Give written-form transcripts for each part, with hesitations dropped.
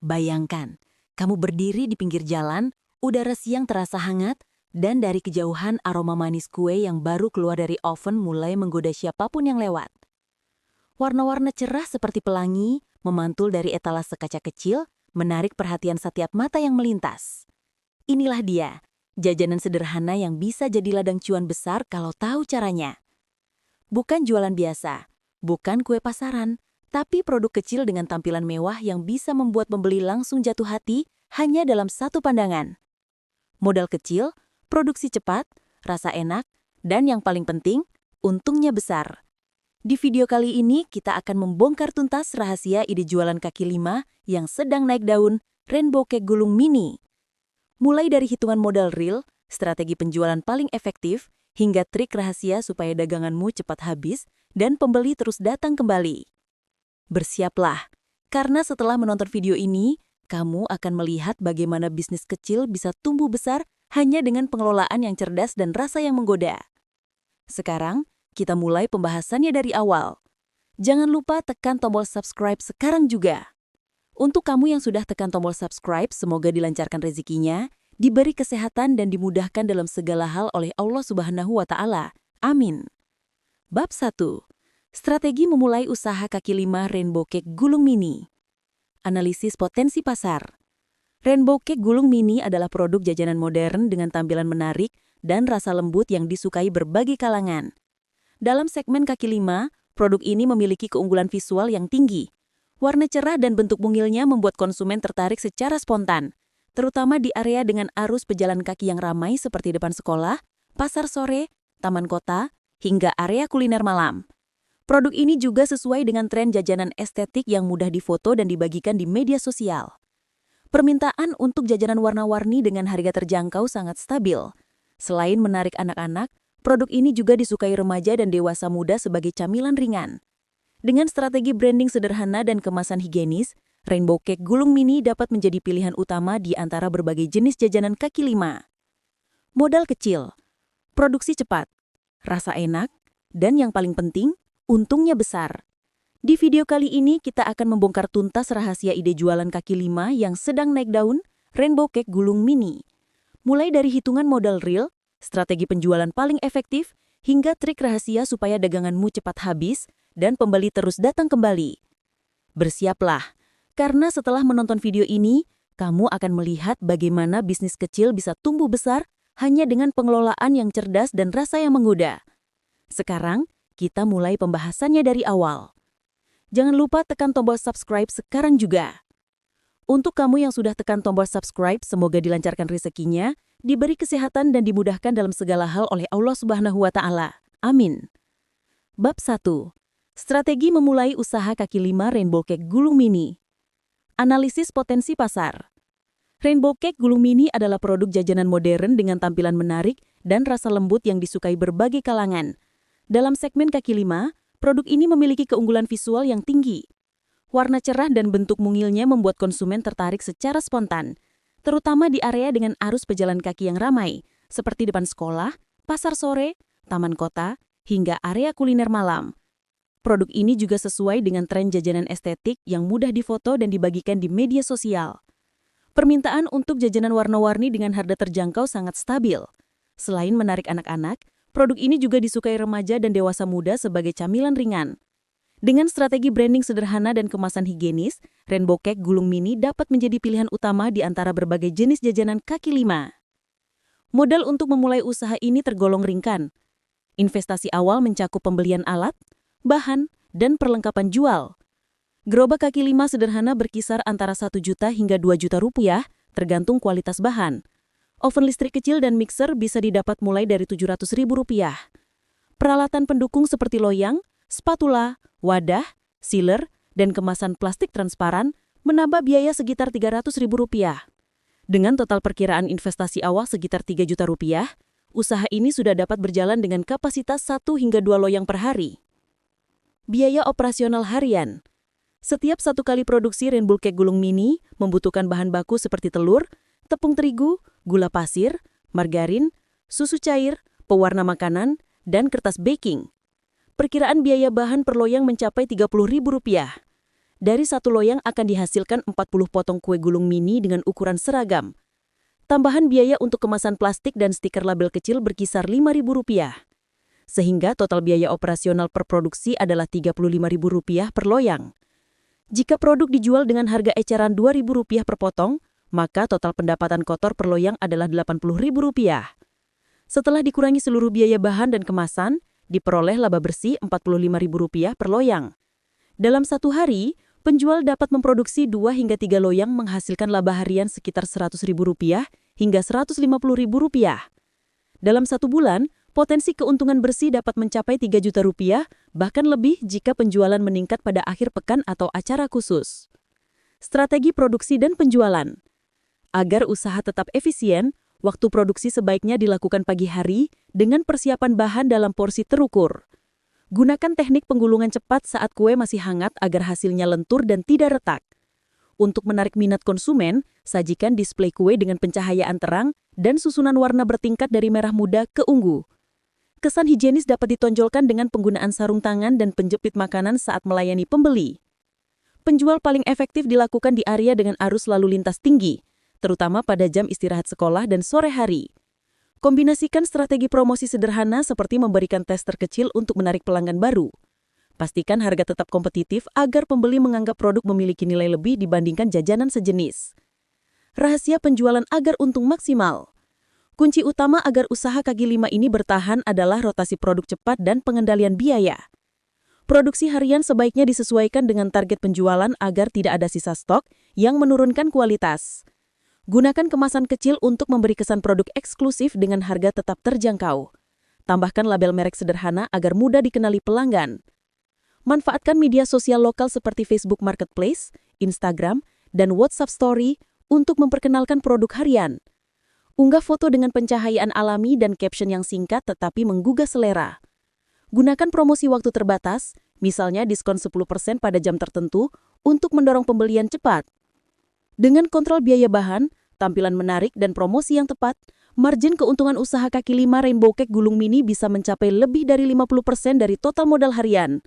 Bayangkan, kamu berdiri di pinggir jalan, udara siang terasa hangat, dan dari kejauhan aroma manis kue yang baru keluar dari oven mulai menggoda siapapun yang lewat. Warna-warna cerah seperti pelangi memantul dari etalase kaca kecil, menarik perhatian setiap mata yang melintas. Inilah dia, jajanan sederhana yang bisa jadi ladang cuan besar kalau tahu caranya. Bukan jualan biasa, bukan kue pasaran, tapi produk kecil dengan tampilan mewah yang bisa membuat pembeli langsung jatuh hati hanya dalam satu pandangan. Modal kecil, produksi cepat, rasa enak, dan yang paling penting, untungnya besar. Di video kali ini kita akan membongkar tuntas rahasia ide jualan kaki lima yang sedang naik daun, Rainbow Cake Gulung Mini. Mulai dari hitungan modal real, strategi penjualan paling efektif, hingga trik rahasia supaya daganganmu cepat habis dan pembeli terus datang kembali. Bersiaplah, karena setelah menonton video ini, kamu akan melihat bagaimana bisnis kecil bisa tumbuh besar hanya dengan pengelolaan yang cerdas dan rasa yang menggoda. Sekarang, kita mulai pembahasannya dari awal. Jangan lupa tekan tombol subscribe sekarang juga. Untuk kamu yang sudah tekan tombol subscribe, semoga dilancarkan rezekinya, diberi kesehatan dan dimudahkan dalam segala hal oleh Allah Subhanahu wa Ta'ala. Amin. Bab 1. Strategi memulai usaha kaki lima Rainbow Cake Gulung Mini. Analisis potensi pasar. Rainbow Cake Gulung Mini adalah produk jajanan modern dengan tampilan menarik dan rasa lembut yang disukai berbagai kalangan. Dalam segmen kaki lima, produk ini memiliki keunggulan visual yang tinggi. Warna cerah dan bentuk mungilnya membuat konsumen tertarik secara spontan, terutama di area dengan arus pejalan kaki yang ramai seperti depan sekolah, pasar sore, taman kota, hingga area kuliner malam. Produk ini juga sesuai dengan tren jajanan estetik yang mudah difoto dan dibagikan di media sosial. Permintaan untuk jajanan warna-warni dengan harga terjangkau sangat stabil. Selain menarik anak-anak, produk ini juga disukai remaja dan dewasa muda sebagai camilan ringan. Dengan strategi branding sederhana dan kemasan higienis, Rainbow Cake Gulung Mini dapat menjadi pilihan utama di antara berbagai jenis jajanan kaki lima. Modal kecil, produksi cepat, rasa enak, dan yang paling penting, untungnya besar. Di video kali ini kita akan membongkar tuntas rahasia ide jualan kaki lima yang sedang naik daun, Rainbow Cake Gulung Mini. Mulai dari hitungan modal real, strategi penjualan paling efektif, hingga trik rahasia supaya daganganmu cepat habis dan pembeli terus datang kembali. Bersiaplah, karena setelah menonton video ini, kamu akan melihat bagaimana bisnis kecil bisa tumbuh besar hanya dengan pengelolaan yang cerdas dan rasa yang menggoda. Sekarang, kita mulai pembahasannya dari awal. Jangan lupa tekan tombol subscribe sekarang juga. Untuk kamu yang sudah tekan tombol subscribe, semoga dilancarkan rezekinya, diberi kesehatan dan dimudahkan dalam segala hal oleh Allah Subhanahu wa Ta'ala. Amin. Bab 1. Strategi memulai usaha kaki lima Rainbow Cake Gulung Mini. Analisis potensi pasar. Rainbow Cake Gulung Mini adalah produk jajanan modern dengan tampilan menarik dan rasa lembut yang disukai berbagai kalangan. Dalam segmen kaki lima, produk ini memiliki keunggulan visual yang tinggi. Warna cerah dan bentuk mungilnya membuat konsumen tertarik secara spontan, terutama di area dengan arus pejalan kaki yang ramai, seperti depan sekolah, pasar sore, taman kota, hingga area kuliner malam. Produk ini juga sesuai dengan tren jajanan estetik yang mudah difoto dan dibagikan di media sosial. Permintaan untuk jajanan warna-warni dengan harga terjangkau sangat stabil. Selain menarik anak-anak, produk ini juga disukai remaja dan dewasa muda sebagai camilan ringan. Dengan strategi branding sederhana dan kemasan higienis, Rainbow Cake Gulung Mini dapat menjadi pilihan utama di antara berbagai jenis jajanan kaki lima. Modal untuk memulai usaha ini tergolong ringkan. Investasi awal mencakup pembelian alat, bahan, dan perlengkapan jual. Gerobak kaki lima sederhana berkisar antara 1 juta hingga 2 juta rupiah, tergantung kualitas bahan. Oven listrik kecil dan mixer bisa didapat mulai dari 700.000 rupiah. Peralatan pendukung seperti loyang, spatula, wadah, sealer, dan kemasan plastik transparan menambah biaya sekitar 300.000 rupiah. Dengan total perkiraan investasi awal sekitar 3 juta rupiah, usaha ini sudah dapat berjalan dengan kapasitas 1 hingga 2 loyang per hari. Biaya operasional harian. Setiap 1 kali produksi Rainbow Cake Gulung Mini membutuhkan bahan baku seperti telur, tepung terigu, gula pasir, margarin, susu cair, pewarna makanan, dan kertas baking. Perkiraan biaya bahan per loyang mencapai Rp30.000. Dari satu loyang akan dihasilkan 40 potong kue gulung mini dengan ukuran seragam. Tambahan biaya untuk kemasan plastik dan stiker label kecil berkisar Rp5.000. Sehingga total biaya operasional per produksi adalah Rp35.000 per loyang. Jika produk dijual dengan harga eceran Rp2.000 per potong, maka total pendapatan kotor per loyang adalah Rp80.000. Setelah dikurangi seluruh biaya bahan dan kemasan, diperoleh laba bersih Rp45.000 per loyang. Dalam satu hari, penjual dapat memproduksi 2 hingga 3 loyang menghasilkan laba harian sekitar Rp100.000 hingga Rp150.000. Dalam satu bulan, potensi keuntungan bersih dapat mencapai Rp3 juta, bahkan lebih jika penjualan meningkat pada akhir pekan atau acara khusus. Strategi produksi dan penjualan. Agar usaha tetap efisien, waktu produksi sebaiknya dilakukan pagi hari dengan persiapan bahan dalam porsi terukur. Gunakan teknik penggulungan cepat saat kue masih hangat agar hasilnya lentur dan tidak retak. Untuk menarik minat konsumen, sajikan display kue dengan pencahayaan terang dan susunan warna bertingkat dari merah muda ke ungu. Kesan higienis dapat ditonjolkan dengan penggunaan sarung tangan dan penjepit makanan saat melayani pembeli. Penjual paling efektif dilakukan di area dengan arus lalu lintas tinggi, terutama pada jam istirahat sekolah dan sore hari. Kombinasikan strategi promosi sederhana seperti memberikan tester kecil untuk menarik pelanggan baru. Pastikan harga tetap kompetitif agar pembeli menganggap produk memiliki nilai lebih dibandingkan jajanan sejenis. Rahasia penjualan agar untung maksimal. Kunci utama agar usaha kaki lima ini bertahan adalah rotasi produk cepat dan pengendalian biaya. Produksi harian sebaiknya disesuaikan dengan target penjualan agar tidak ada sisa stok yang menurunkan kualitas. Gunakan kemasan kecil untuk memberi kesan produk eksklusif dengan harga tetap terjangkau. Tambahkan label merek sederhana agar mudah dikenali pelanggan. Manfaatkan media sosial lokal seperti Facebook Marketplace, Instagram, dan WhatsApp Story untuk memperkenalkan produk harian. Unggah foto dengan pencahayaan alami dan caption yang singkat tetapi menggugah selera. Gunakan promosi waktu terbatas, misalnya diskon 10% pada jam tertentu untuk mendorong pembelian cepat. Dengan kontrol biaya bahan, tampilan menarik, dan promosi yang tepat, margin keuntungan usaha kaki lima Rainbow Cake Gulung Mini bisa mencapai lebih dari 50% dari total modal harian.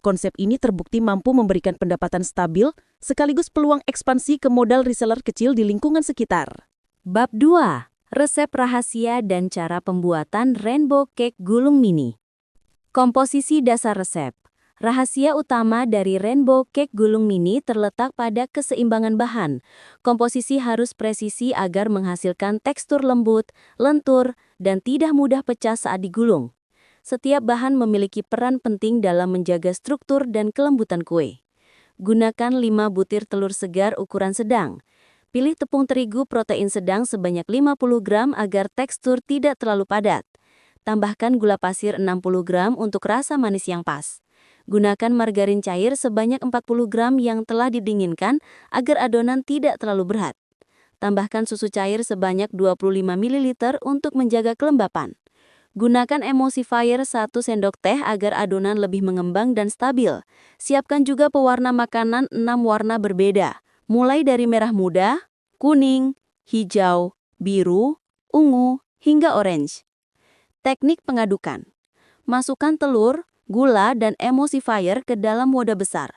Konsep ini terbukti mampu memberikan pendapatan stabil, sekaligus peluang ekspansi ke modal reseller kecil di lingkungan sekitar. Bab 2. Resep rahasia dan cara pembuatan Rainbow Cake Gulung Mini. Komposisi dasar resep. Rahasia utama dari Rainbow Cake Gulung Mini terletak pada keseimbangan bahan. Komposisi harus presisi agar menghasilkan tekstur lembut, lentur, dan tidak mudah pecah saat digulung. Setiap bahan memiliki peran penting dalam menjaga struktur dan kelembutan kue. Gunakan 5 butir telur segar ukuran sedang. Pilih tepung terigu protein sedang sebanyak 50 gram agar tekstur tidak terlalu padat. Tambahkan gula pasir 60 gram untuk rasa manis yang pas. Gunakan margarin cair sebanyak 40 gram yang telah didinginkan agar adonan tidak terlalu berat. Tambahkan susu cair sebanyak 25 ml untuk menjaga kelembapan. Gunakan emulsifier 1 sendok teh agar adonan lebih mengembang dan stabil. Siapkan juga pewarna makanan 6 warna berbeda, mulai dari merah muda, kuning, hijau, biru, ungu, hingga orange. Teknik pengadukan. Masukkan telur, gula, dan emulsifier ke dalam wadah besar.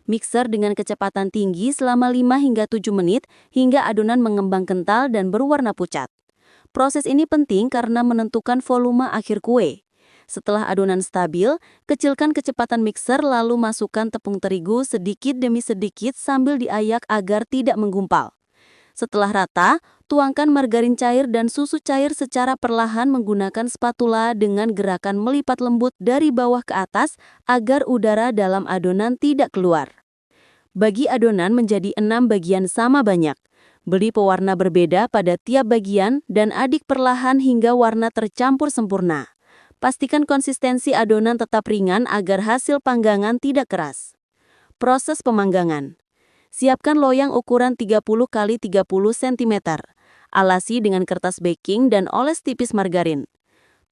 Mixer dengan kecepatan tinggi selama 5 hingga 7 menit hingga adonan mengembang kental dan berwarna pucat. Proses ini penting karena menentukan volume akhir kue. Setelah adonan stabil, kecilkan kecepatan mixer lalu masukkan tepung terigu sedikit demi sedikit sambil diayak agar tidak menggumpal. Setelah rata, tuangkan margarin cair dan susu cair secara perlahan menggunakan spatula dengan gerakan melipat lembut dari bawah ke atas agar udara dalam adonan tidak keluar. Bagi adonan menjadi 6 bagian sama banyak. Beri pewarna berbeda pada tiap bagian dan adik perlahan hingga warna tercampur sempurna. Pastikan konsistensi adonan tetap ringan agar hasil panggangan tidak keras. Proses pemanggangan. Siapkan loyang ukuran 30 x 30 cm. Alasi dengan kertas baking dan oles tipis margarin.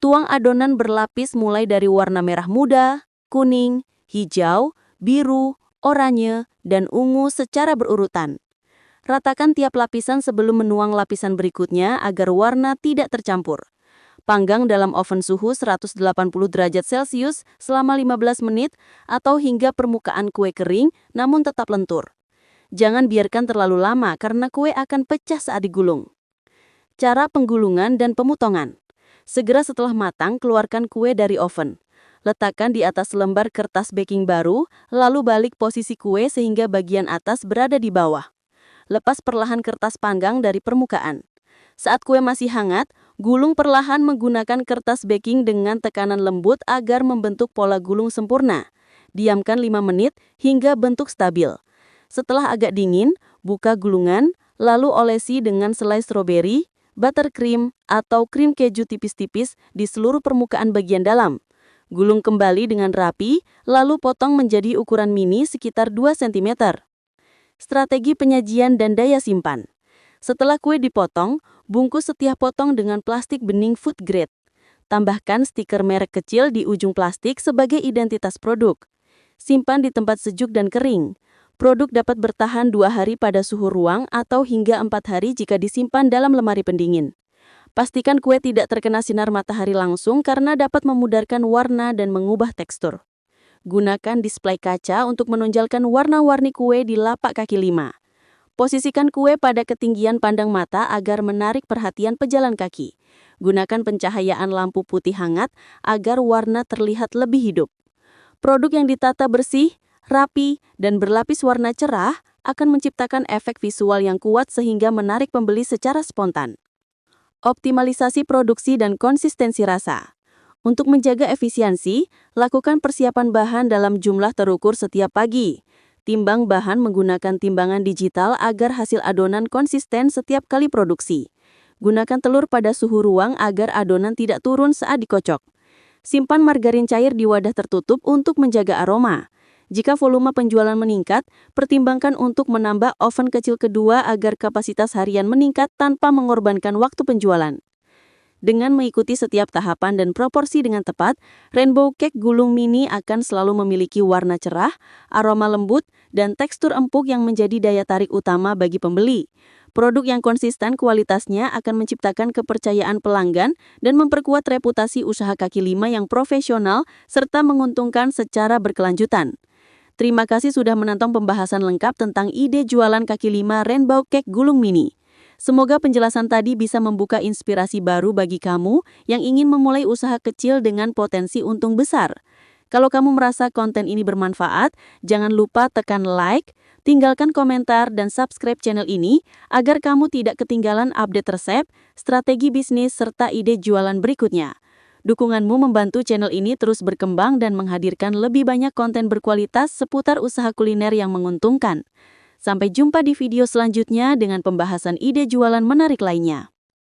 Tuang adonan berlapis mulai dari warna merah muda, kuning, hijau, biru, oranye, dan ungu secara berurutan. Ratakan tiap lapisan sebelum menuang lapisan berikutnya agar warna tidak tercampur. Panggang dalam oven suhu 180 derajat Celcius selama 15 menit atau hingga permukaan kue kering namun tetap lentur. Jangan biarkan terlalu lama karena kue akan pecah saat digulung. Cara penggulungan dan pemotongan. Segera setelah matang, keluarkan kue dari oven. Letakkan di atas lembar kertas baking baru, lalu balik posisi kue sehingga bagian atas berada di bawah. Lepas perlahan kertas panggang dari permukaan. Saat kue masih hangat, gulung perlahan menggunakan kertas baking dengan tekanan lembut agar membentuk pola gulung sempurna. Diamkan 5 menit hingga bentuk stabil. Setelah agak dingin, buka gulungan, lalu olesi dengan selai stroberi, buttercream, atau krim keju tipis-tipis di seluruh permukaan bagian dalam. Gulung kembali dengan rapi, lalu potong menjadi ukuran mini sekitar 2 cm. Strategi penyajian dan daya simpan. Setelah kue dipotong, bungkus setiap potong dengan plastik bening food grade. Tambahkan stiker merek kecil di ujung plastik sebagai identitas produk. Simpan di tempat sejuk dan kering. Produk dapat bertahan 2 hari pada suhu ruang atau hingga 4 hari jika disimpan dalam lemari pendingin. Pastikan kue tidak terkena sinar matahari langsung karena dapat memudarkan warna dan mengubah tekstur. Gunakan display kaca untuk menonjolkan warna-warni kue di lapak kaki 5. Posisikan kue pada ketinggian pandang mata agar menarik perhatian pejalan kaki. Gunakan pencahayaan lampu putih hangat agar warna terlihat lebih hidup. Produk yang ditata bersih, rapi, dan berlapis warna cerah akan menciptakan efek visual yang kuat sehingga menarik pembeli secara spontan. Optimalisasi produksi dan konsistensi rasa. Untuk menjaga efisiensi, lakukan persiapan bahan dalam jumlah terukur setiap pagi. Timbang bahan menggunakan timbangan digital agar hasil adonan konsisten setiap kali produksi. Gunakan telur pada suhu ruang agar adonan tidak turun saat dikocok. Simpan margarin cair di wadah tertutup untuk menjaga aroma. Jika volume penjualan meningkat, pertimbangkan untuk menambah oven kecil kedua agar kapasitas harian meningkat tanpa mengorbankan waktu penjualan. Dengan mengikuti setiap tahapan dan proporsi dengan tepat, Rainbow Cake Gulung Mini akan selalu memiliki warna cerah, aroma lembut, dan tekstur empuk yang menjadi daya tarik utama bagi pembeli. Produk yang konsisten kualitasnya akan menciptakan kepercayaan pelanggan dan memperkuat reputasi usaha kaki 5 yang profesional serta menguntungkan secara berkelanjutan. Terima kasih sudah menonton pembahasan lengkap tentang ide jualan kaki 5 Rainbow Cake Gulung Mini. Semoga penjelasan tadi bisa membuka inspirasi baru bagi kamu yang ingin memulai usaha kecil dengan potensi untung besar. Kalau kamu merasa konten ini bermanfaat, jangan lupa tekan like, tinggalkan komentar, dan subscribe channel ini agar kamu tidak ketinggalan update resep, strategi bisnis, serta ide jualan berikutnya. Dukunganmu membantu channel ini terus berkembang dan menghadirkan lebih banyak konten berkualitas seputar usaha kuliner yang menguntungkan. Sampai jumpa di video selanjutnya dengan pembahasan ide jualan menarik lainnya.